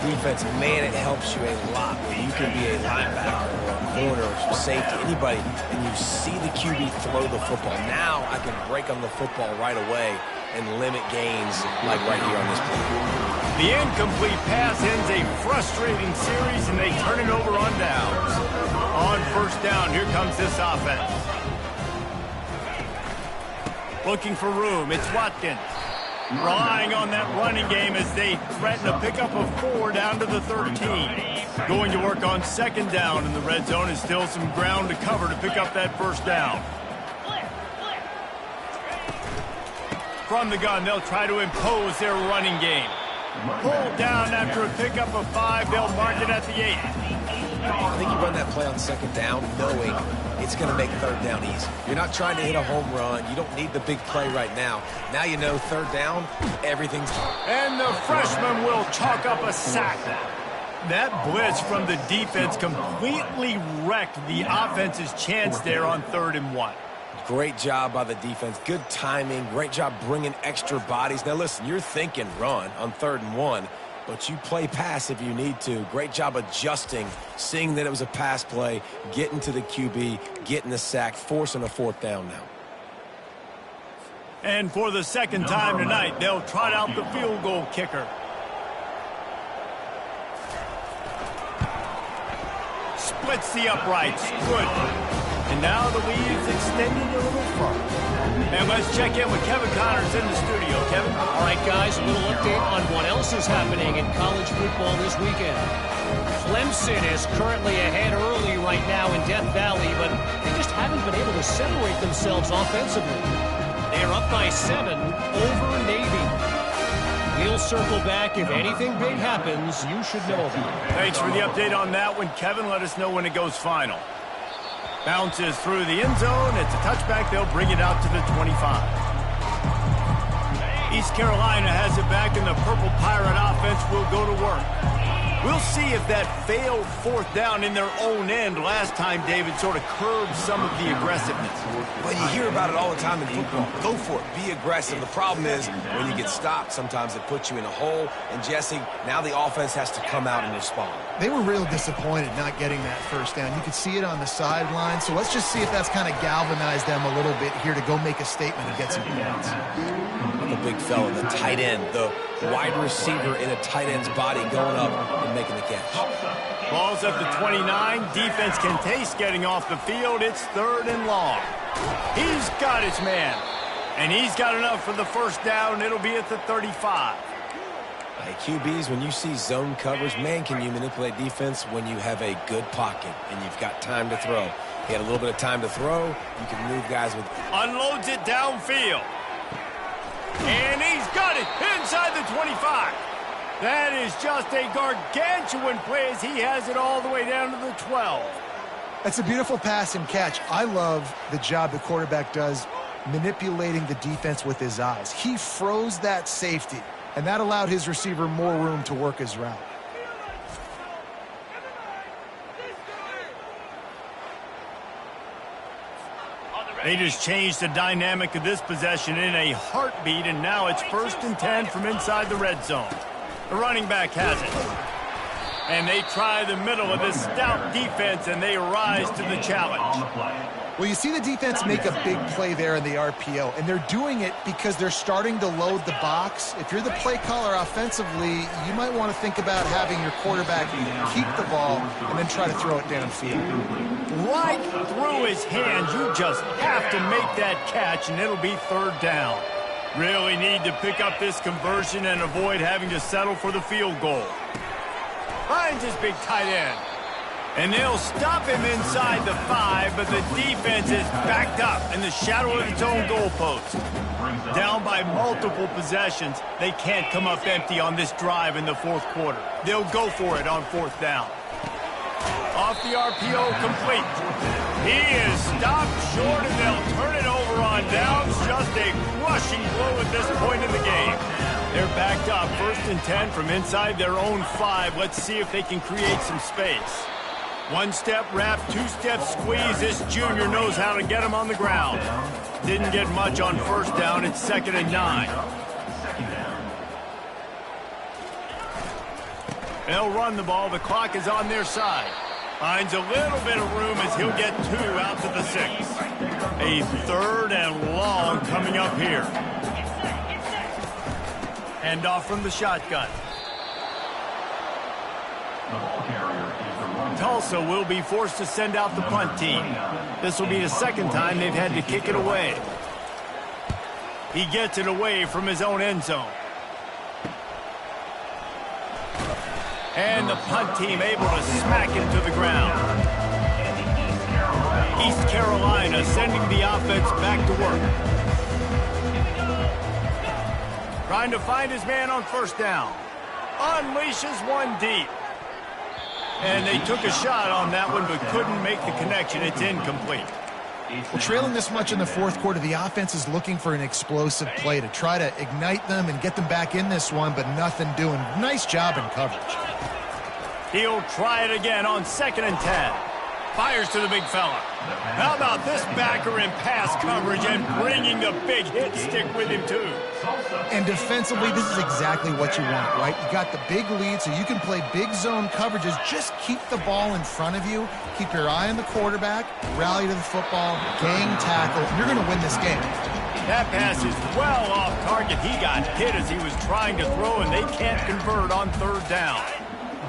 Defense, man, it helps you a lot when you can be a linebacker or a corner or safety, anybody, and you see the QB throw the football. Now I can break on the football right away and limit gains like right here on this play. The incomplete pass ends a frustrating series, and they turn it over on downs. On 1st down, here comes this offense. Looking for room, it's Watkins. Relying on that running game as they threaten a pickup of 4 down to the 13. Going to work on 2nd down in the red zone, and still some ground to cover to pick up that 1st down. From the gun, they'll try to impose their running game. Pulled down after a pickup of 5. They'll mark it at the 8. I think you run that play on 2nd down knowing it's going to make 3rd down easy. You're not trying to hit a home run. You don't need the big play right now. Now you know 3rd down, everything's... And the freshman will chalk up a sack. That blitz from the defense completely wrecked the offense's chance there on 3rd and 1. Great job by the defense. Good timing. Great job bringing extra bodies. Now, listen, you're thinking run on 3rd and 1, but you play pass if you need to. Great job adjusting, seeing that it was a pass play, getting to the QB, getting the sack, forcing a 4th down now. And for the 2nd time tonight, they'll trot out the field goal kicker. Splits the uprights. Good. And now the lead is extending a little further. And let's check in with Kevin Connors in the studio. Kevin? All right, guys, a little update on what else is happening in college football this weekend. Clemson is currently ahead early right now in Death Valley, but they just haven't been able to separate themselves offensively. They are up by 7 over Navy. We'll circle back. If anything big happens, you should know about it. Thanks for the update on that one, Kevin. Let us know when it goes final. Bounces through the end zone. It's a touchback. They'll bring it out to the 25. East Carolina has it back, and the Purple Pirate offense will go to work. We'll see if that failed fourth down in their own end last time, David, sort of curbed some of the aggressiveness. Well, you hear about it all the time in football. Go for it. Be aggressive. The problem is when you get stopped, sometimes it puts you in a hole. And, Jesse, now the offense has to come out and respond. They were real disappointed not getting that first down. You could see it on the sideline. So let's just see if that's kind of galvanized them a little bit here to go make a statement and get some points. The big fella, the tight end, the wide receiver in a tight end's body going up and making the catch. Ball's at the 29. Defense can taste getting off the field. It's 3rd and long. He's got his man. And he's got enough for the first down. It'll be at the 35. Hey, QBs, when you see zone coverage, man, can you manipulate defense when you have a good pocket and you've got time to throw. He had a little bit of time to throw. You can move guys with... Unloads it downfield. And he's got it inside the 25. That is just a gargantuan play as he has it all the way down to the 12. That's a beautiful pass and catch. I love the job the quarterback does manipulating the defense with his eyes. He froze that safety, and that allowed his receiver more room to work his route. They just changed the dynamic of this possession in a heartbeat, and now it's 1st and 10 from inside the red zone. The running back has it. And they try the middle of this stout defense, and they rise to the challenge. Well, you see the defense make a big play there in the RPO, and they're doing it because they're starting to load the box. If you're the play caller offensively, you might want to think about having your quarterback keep the ball and then try to throw it downfield. Right through his hands. You just have to make that catch, and it'll be 3rd down. Really need to pick up this conversion and avoid having to settle for the field goal. Finds his big tight end. And they'll stop him inside the 5, but the defense is backed up in the shadow of its own goalpost. Down by multiple possessions, they can't come up empty on this drive in the 4th quarter. They'll go for it on 4th down. Off the RPO, complete. He is stopped short, and they'll turn it over on downs. Just a crushing blow at this point in the game. They're backed up, 1st and 10 from inside their own 5. Let's see if they can create some space. 1-step wrap, 2-step squeeze. This junior knows how to get him on the ground. Didn't get much on 1st down. It's 2nd and 9. They'll run the ball. The clock is on their side. Finds a little bit of room as he'll get 2 out to the 6. A 3rd and long coming up here. Hand off from the shotgun. Tulsa will be forced to send out the punt team. This will be the 2nd time they've had to kick it away. He gets it away from his own end zone. And the punt team able to smack it to the ground. East Carolina sending the offense back to work. Trying to find his man on 1st down. Unleashes one deep. And they took a shot on that one, but couldn't make the connection. It's incomplete. Well, trailing this much in the 4th quarter, the offense is looking for an explosive play to try to ignite them and get them back in this one, but nothing doing. Nice job in coverage. He'll try it again on 2nd and 10. Fires to the big fella. How about this backer in pass coverage and bringing the big hit stick with him, too? And defensively, this is exactly what you want, right? You got the big lead, so you can play big zone coverages. Just keep the ball in front of you. Keep your eye on the quarterback. Rally to the football. Gang tackle. You're going to win this game. That pass is well off target. He got hit as he was trying to throw, and they can't convert on 3rd down.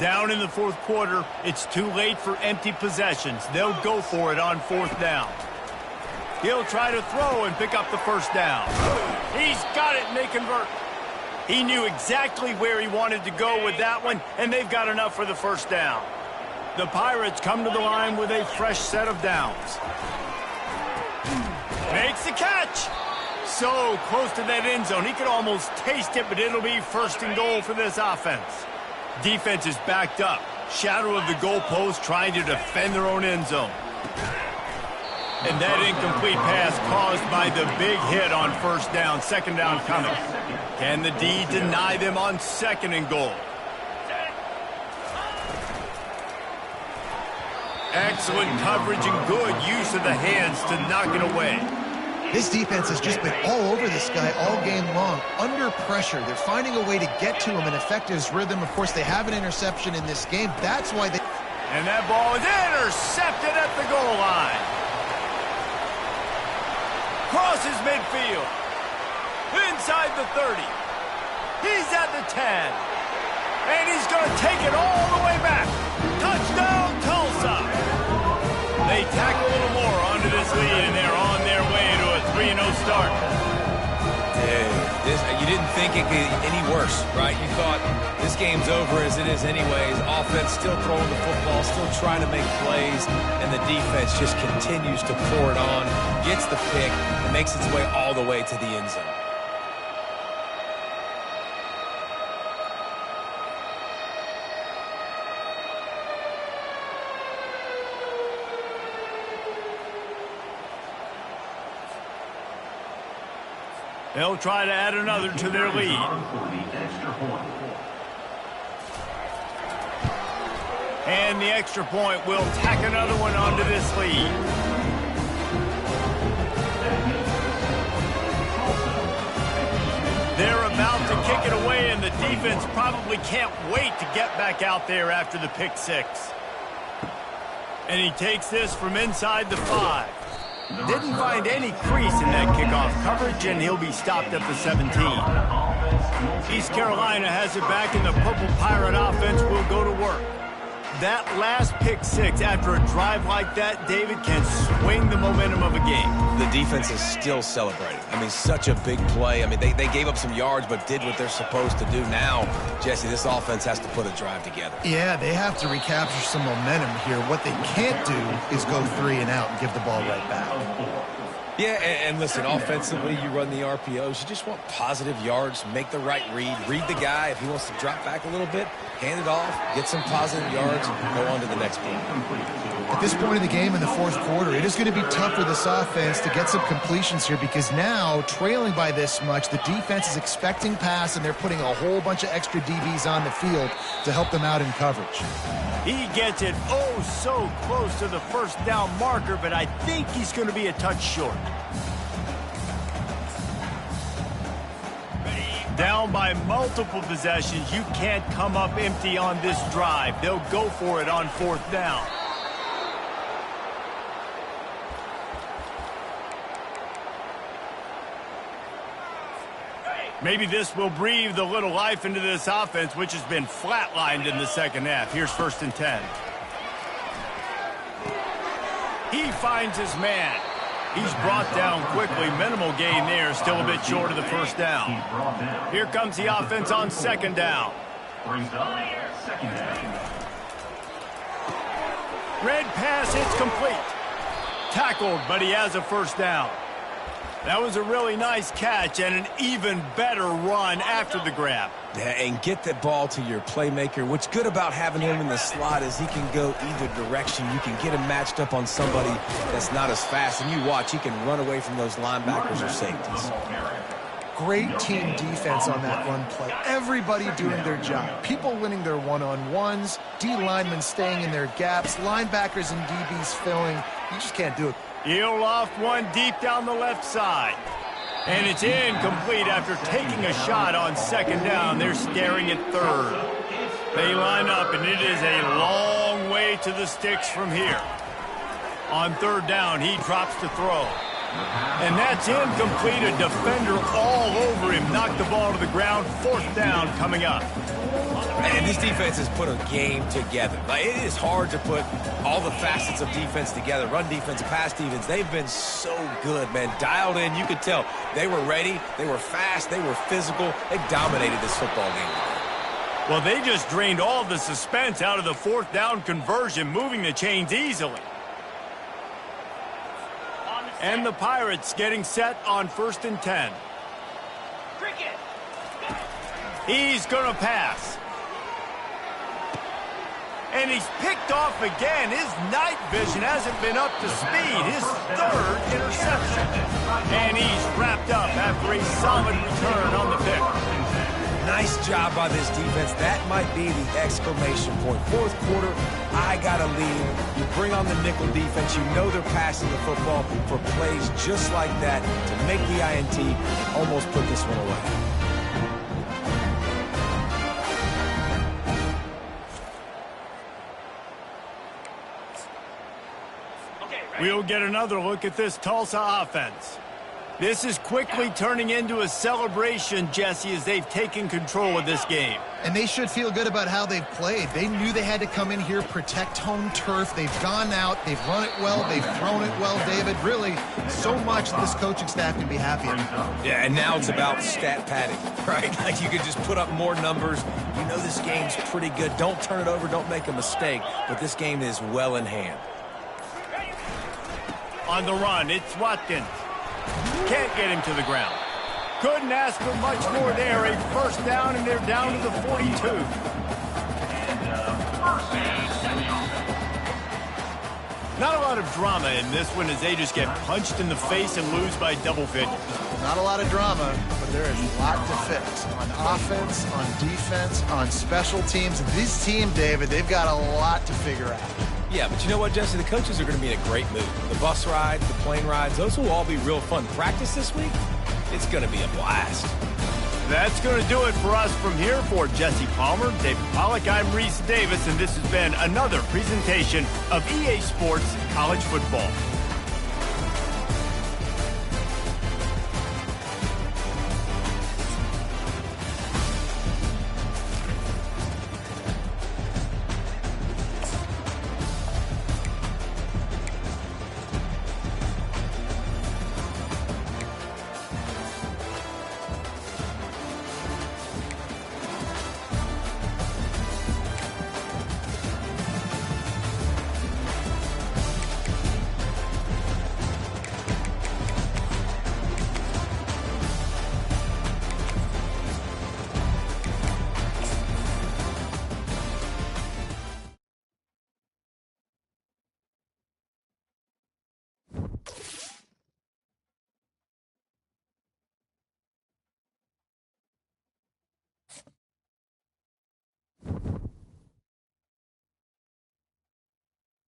Down in the 4th quarter, it's too late for empty possessions. They'll go for it on 4th down. He'll try to throw and pick up the 1st down. He's got it, and they convert. He knew exactly where he wanted to go with that one, and they've got enough for the 1st down. The Pirates come to the line with a fresh set of downs. Makes the catch. So close to that end zone. He could almost taste it, but it'll be 1st and goal for this offense. Defense is backed up. Shadow of the goalpost trying to defend their own end zone. And that incomplete pass caused by the big hit on 1st down. 2nd down coming. Can the D deny them on 2nd and goal? Excellent coverage and good use of the hands to knock it away. This defense has just been all over this guy all game long. Under pressure. They're finding a way to get to him and affect his rhythm. Of course, they have an interception in this game. That's why they... And that ball is intercepted at the goal line. Crosses midfield. Inside the 30. He's at the 10. And he's going to take it all the way back. Touchdown, Tulsa. They tack a little more onto this lead, and they're on their way to a 3-0 start. You didn't think it could get any worse, right? You thought this game's over as it is anyways. Offense still throwing the football, still trying to make plays, and the defense just continues to pour it on, gets the pick, and makes its way all the way to the end zone. They'll try to add another to their lead. And the extra point will tack another one onto this lead. They're about to kick it away, and the defense probably can't wait to get back out there after the pick 6. And he takes this from inside the 5. Didn't find any crease in that kickoff coverage, and he'll be stopped at the 17. East Carolina has it back, and the Purple Pirate offense will go to work. That last pick 6 after a drive like that, David, can swing the momentum of a game. The defense is still celebrating. I mean, such a big play. I mean, they gave up some yards but did what they're supposed to do. Now, Jesse, this offense has to put a drive together. Yeah, they have to recapture some momentum here. What they can't do is go 3 and out and give the ball right back. Yeah, and listen, offensively, you run the RPOs. You just want positive yards, make the right read the guy. If he wants to drop back a little bit, hand it off, get some positive yards, and go on to the next play. At this point in the game in the 4th quarter, it is going to be tough for this offense to get some completions here because now, trailing by this much, the defense is expecting pass, and they're putting a whole bunch of extra DBs on the field to help them out in coverage. He gets it oh so close to the 1st down marker, but I think he's going to be a touch short. Down by multiple possessions, you can't come up empty on this drive. They'll go for it on 4th down. Maybe this will breathe a little life into this offense, which has been flatlined in the 2nd half. Here's 1st and 10. He finds his man. He's brought down quickly. Minimal gain there. Still a bit short of the 1st down. Here comes the offense on 2nd down. Red pass hits complete. Tackled, but he has a 1st down. That was a really nice catch and an even better run after the grab. Yeah, and get the ball to your playmaker. What's good about having him in the slot is he can go either direction. You can get him matched up on somebody that's not as fast. And you watch, he can run away from those linebackers or safeties. Great team defense on that run play. Everybody doing their job. People winning their one-on-ones, D linemen staying in their gaps, linebackers and DBs filling. You just can't do it. He'll loft one deep down the left side. And it's incomplete after taking a shot on 2nd down. They're staring at 3rd. They line up, and it is a long way to the sticks from here. On 3rd down, he drops to throw. And that's incomplete. A defender all over him. Knocked the ball to the ground. 4th down coming up. And this defense has put a game together. Like, it is hard to put all the facets of defense together. Run defense, pass defense. They've been so good, man. Dialed in. You could tell they were ready. They were fast. They were physical. They dominated this football game. Well, they just drained all the suspense out of the 4th down conversion, moving the chains easily. On the And the Pirates getting set on 1st and 10. He's going to pass. And he's picked off again. His night vision hasn't been up to speed. His 3rd interception. And he's wrapped up after a solid return on the pick. Nice job by this defense. That might be the exclamation point. 4th quarter, I got a lead. You bring on the nickel defense. You know they're passing the football for plays just like that to make the INT, almost put this one away. We'll get another look at this Tulsa offense. This is quickly turning into a celebration, Jesse, as they've taken control of this game. And they should feel good about how they've played. They knew they had to come in here, protect home turf. They've gone out, they've run it well, they've thrown it well, David. Really, so much that this coaching staff can be happy about. Yeah, and now it's about stat padding, right? Like you could just put up more numbers. You know this game's pretty good. Don't turn it over, don't make a mistake. But this game is well in hand. On the run, it's Watkins. Can't get him to the ground. Couldn't ask for much more there. A 1st down, and they're down to the 42. Not a lot of drama in this one as they just get punched in the face and lose by double figures. Not a lot of drama, but there is a lot to fix. On offense, on defense, on special teams. This team, David, they've got a lot to figure out. Yeah, but you know what, Jesse? The coaches are going to be in a great mood. The bus rides, the plane rides, those will all be real fun. Practice this week, it's going to be a blast. That's going to do it for us from here. For Jesse Palmer, David Pollack, I'm Reese Davis, and this has been another presentation of EA Sports College Football.